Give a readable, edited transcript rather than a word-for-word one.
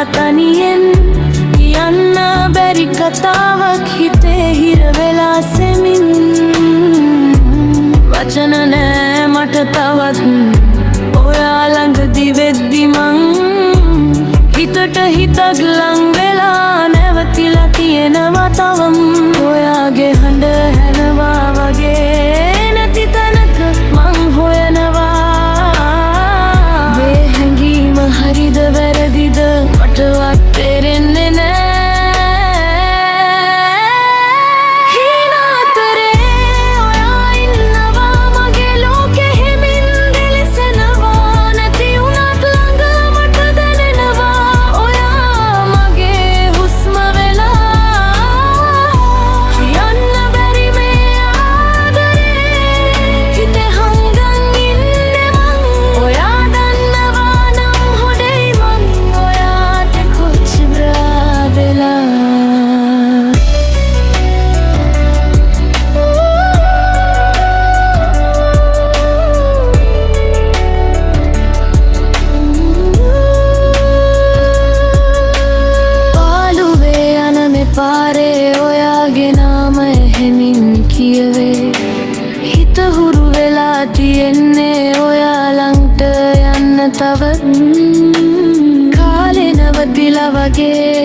තනියෙන් කියන්න බැරි කතාවක් හිතේ හිර වෙලා සෙමින් වචන නෑ මට තවත් ඔයා ළඟදි වෙද්දි මං හිතට හිතක් ලං වෙලා නැවතිලා තියෙනවා තවම ඔයාගේ හඬ හැනවා වගේ නැති තැනක මං හොයනවා මේ හැඟීම හරිද වැරදිද මටවත් තේරෙන්නේ නෑ පාරේ ඔයාගේ නාමය හෙමින් කියවේ හිත හුරු වෙලා තියෙන්නේ ඔයා ළඟට යන්න තව කාලේ නවතිලා වගේ